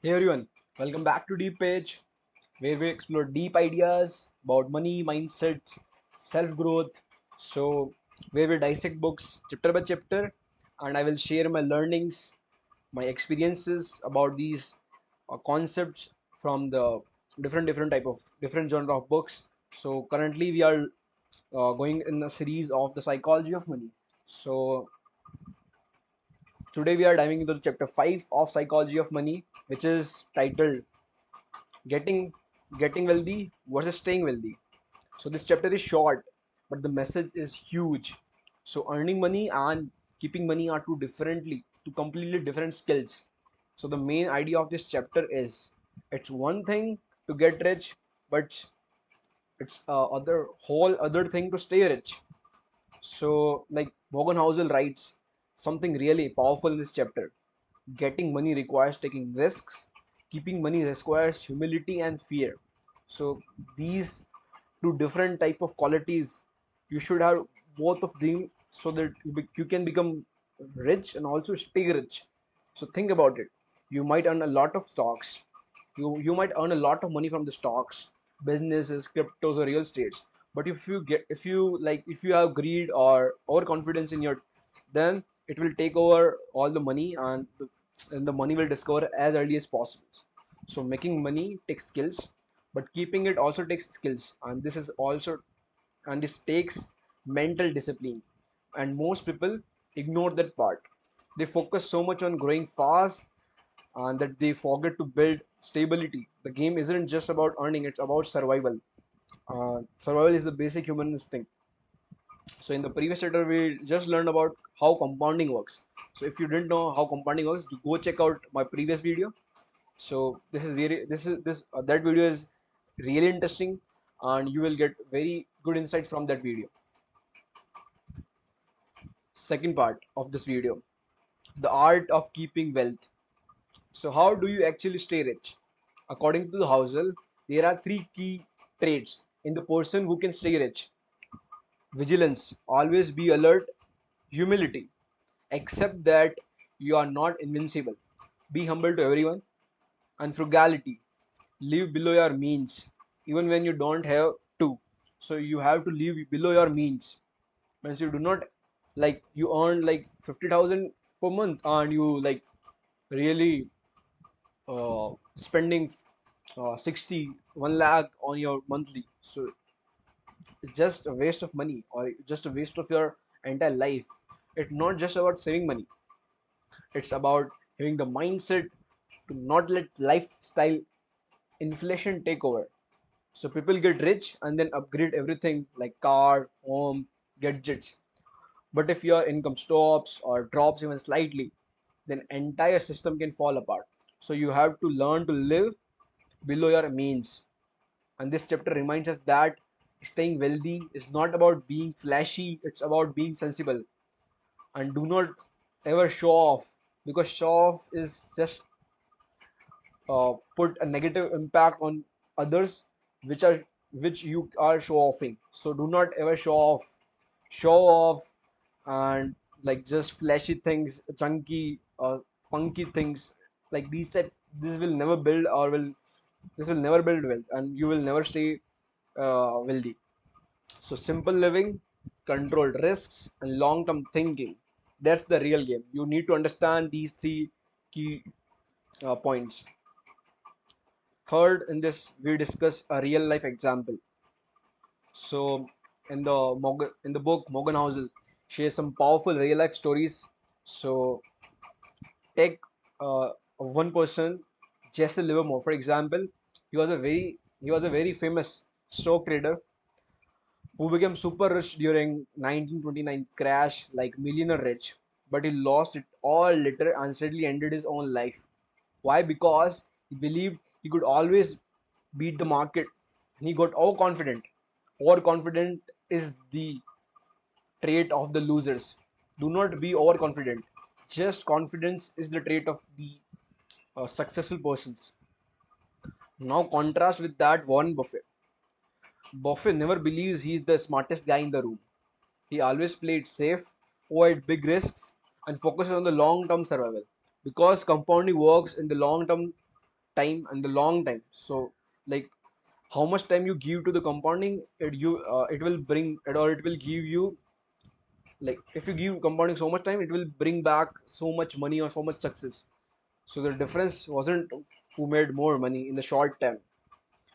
Hey everyone, welcome back to DeepPage, where we explore deep ideas about money, mindsets, self-growth. Where we dissect books chapter by chapter, and I will share my learnings, my experiences about these concepts from the different type of different genre of books. So currently we are going in a series of the psychology of money. So today we are diving into chapter 5 of psychology of money, which is titled getting getting wealthy versus staying wealthy. So this chapter is short, but the message is huge. So earning money and keeping money are two completely different skills. So the main idea of this chapter is it's one thing to get rich, but it's other whole other thing to stay rich. So like Morgan Housel writes something really powerful in this chapter. Getting money requires taking risks. Keeping money requires humility and fear. So these two different type of qualities, you should have both of them so that you can become rich and also stay rich. So think about it. You might earn a lot of stocks. You might earn a lot of money from the stocks, businesses, cryptos, or real estates. But if you have greed or overconfidence in your, then it will take over all the money, and the money will discover as early as possible. So making money takes skills, but keeping it also takes skills, and this takes mental discipline. And most people ignore that part. They focus so much on growing fast and that they forget to build stability. The game isn't just about earning, it's about survival. Survival is the basic human instinct. So in the previous chapter, we just learned about how compounding works. So if you didn't know how compounding works, go check out my previous video. So that video is really interesting, and you will get very good insights from that video. Second part of this video, the art of keeping wealth. So how do you actually stay rich? According to the Housel, there are three key traits in the person who can stay rich: vigilance, always be alert; humility, accept that you are not invincible, be humble to everyone; and frugality, live below your means even when you don't have to. So you have to live below your means. Means you do not, like, you earn like 50,000 per month and you like really spending 60 1 lakh on your monthly. So it's just a waste of money, or just a waste of your entire life. It's not just about saving money, it's about having the mindset to not let lifestyle inflation take over. So people get rich and then upgrade everything like car, home, gadgets. But if your income stops or drops even slightly, then entire system can fall apart. So you have to learn to live below your means. And this chapter reminds us that staying wealthy is not about being flashy, it's about being sensible. And do not ever show off, because show off is just put a negative impact on others, which you are show offing. So do not ever show off and like just flashy things, chunky funky things like these set. This will never build or will this will never build wealth, and you will never stay wealthy. So simple living, controlled risks, and long-term thinking, that's the real game. You need to understand these three key points. Third, in this we discuss a real life example. So in the book, Morgan Housel shares some powerful real life stories. So take one person, Jesse Livermore, for example. He was a very famous stock trader who became super rich during 1929 crash, like millionaire rich, but he lost it all later and sadly ended his own life. Why? Because he believed he could always beat the market. He got overconfident. Overconfident is the trait of the losers. Do not be overconfident. Just confidence is the trait of the successful persons. Now contrast with that Warren Buffett. Buffett never believes he is the smartest guy in the room. He always played safe, avoid big risks, and focuses on the long-term survival. Because compounding works in the long term, time and the long time. So like how much time you give to the compounding, it will bring it, or it will give you, like if you give compounding so much time, it will bring back so much money or so much success. So the difference wasn't who made more money in the short term.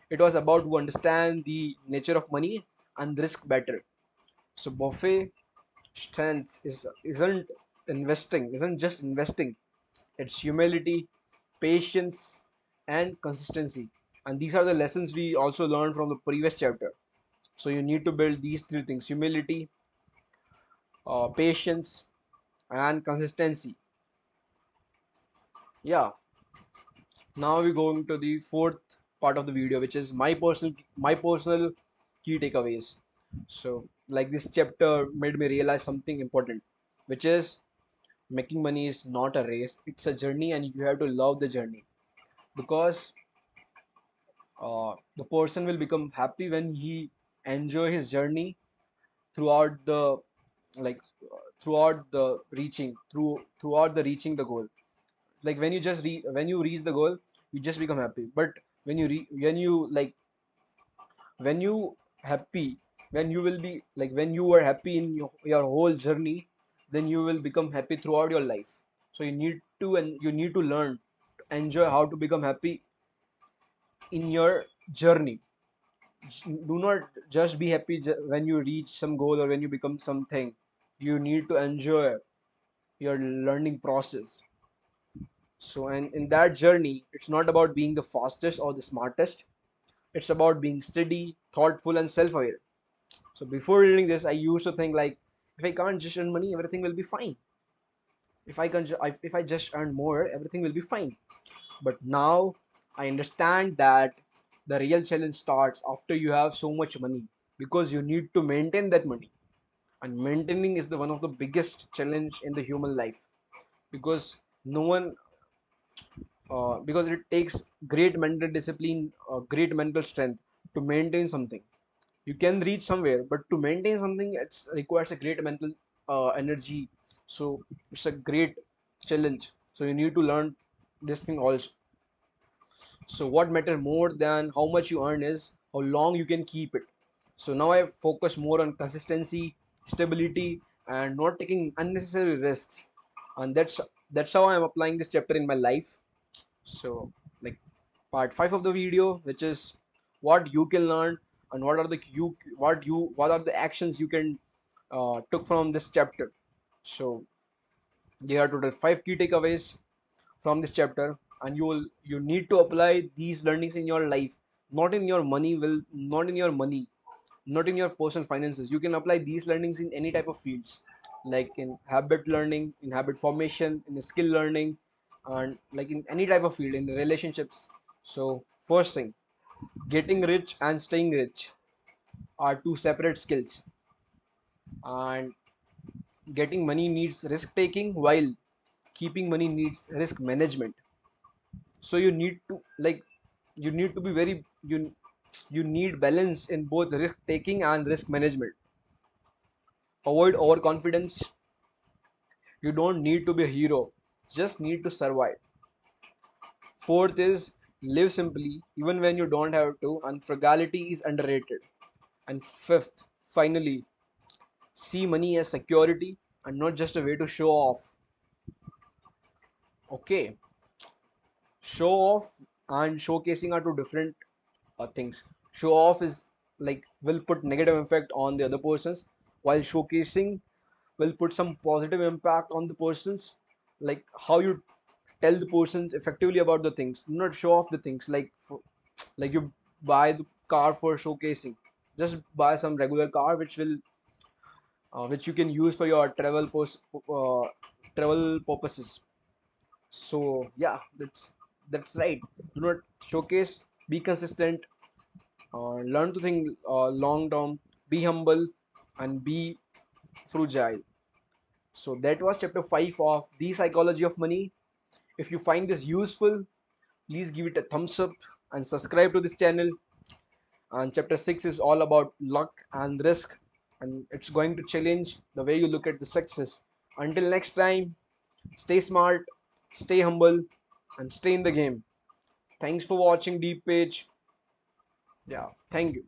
It was about who understand the nature of money and risk better. So Buffett strength isn't just investing. It's humility, patience, and consistency. And these are the lessons we also learned from the previous chapter. So you need to build these three things: humility, patience, and consistency. Yeah. Now we're going to the fourth part of the video, which is my personal key takeaways. So like this chapter made me realize something important, which is making money is not a race, it's a journey, and you have to love the journey. Because the person will become happy when he enjoy his journey throughout the, like throughout the throughout the reaching the goal. Like when you when you reach the goal, you just become happy. But when you like when you happy when you will be like when you are happy in your whole journey, then you will become happy throughout your life. So you need to learn to enjoy how to become happy in your journey. Do not just be happy when you reach some goal or when you become something. You need to enjoy your learning process. So, and in that journey, it's not about being the fastest or the smartest. It's about being steady, thoughtful, and self-aware. So before reading this, I used to think like, if I can't just earn money, everything will be fine. If I just earn more, everything will be fine. But now I understand that the real challenge starts after you have so much money, because you need to maintain that money. And maintaining is the one of the biggest challenge in the human life, because no one because it takes great mental discipline, great mental strength to maintain something. You can reach somewhere, but to maintain something, it requires a great mental energy. So it's a great challenge. So you need to learn this thing also. So what matters more than how much you earn is how long you can keep it. So now I focus more on consistency, stability, and not taking unnecessary risks. And that's how I'm applying this chapter in my life. So like part 5 of the video, which is what you can learn, and what are the actions you can took from this chapter. So there are total 5 key takeaways from this chapter, and you need to apply these learnings in your life, not in your money will not in your money, not in your personal finances. You can apply these learnings in any type of fields, like in habit learning, in habit formation, in skill learning, and like in any type of field, in the relationships. So first thing, getting rich and staying rich are two separate skills. And getting money needs risk taking, while keeping money needs risk management. So you need to like you need to be very you need balance in both risk taking and risk management. Avoid overconfidence. You don't need to be a hero, just need to survive. Fourth is live simply even when you don't have to, and frugality is underrated. And fifth, finally, see money as security and not just a way to show off. Okay, show off and showcasing are two different things. Show off is like will put negative effect on the other persons, while showcasing will put some positive impact on the persons. Like how you tell the persons effectively about the things, not show off the things. Like you buy the car for showcasing. Just buy some regular car which you can use for your travel purposes. So yeah, that's right. Do not showcase. Be consistent. Learn to think long term. Be humble and be frugal. So that was chapter 5 of The Psychology of Money. If you find this useful, please give it a thumbs up and subscribe to this channel. And chapter 6 is all about luck and risk, and it's going to challenge the way you look at the success. Until next time, stay smart, stay humble, and stay in the game. Thanks for watching DeepPage. Yeah, thank you.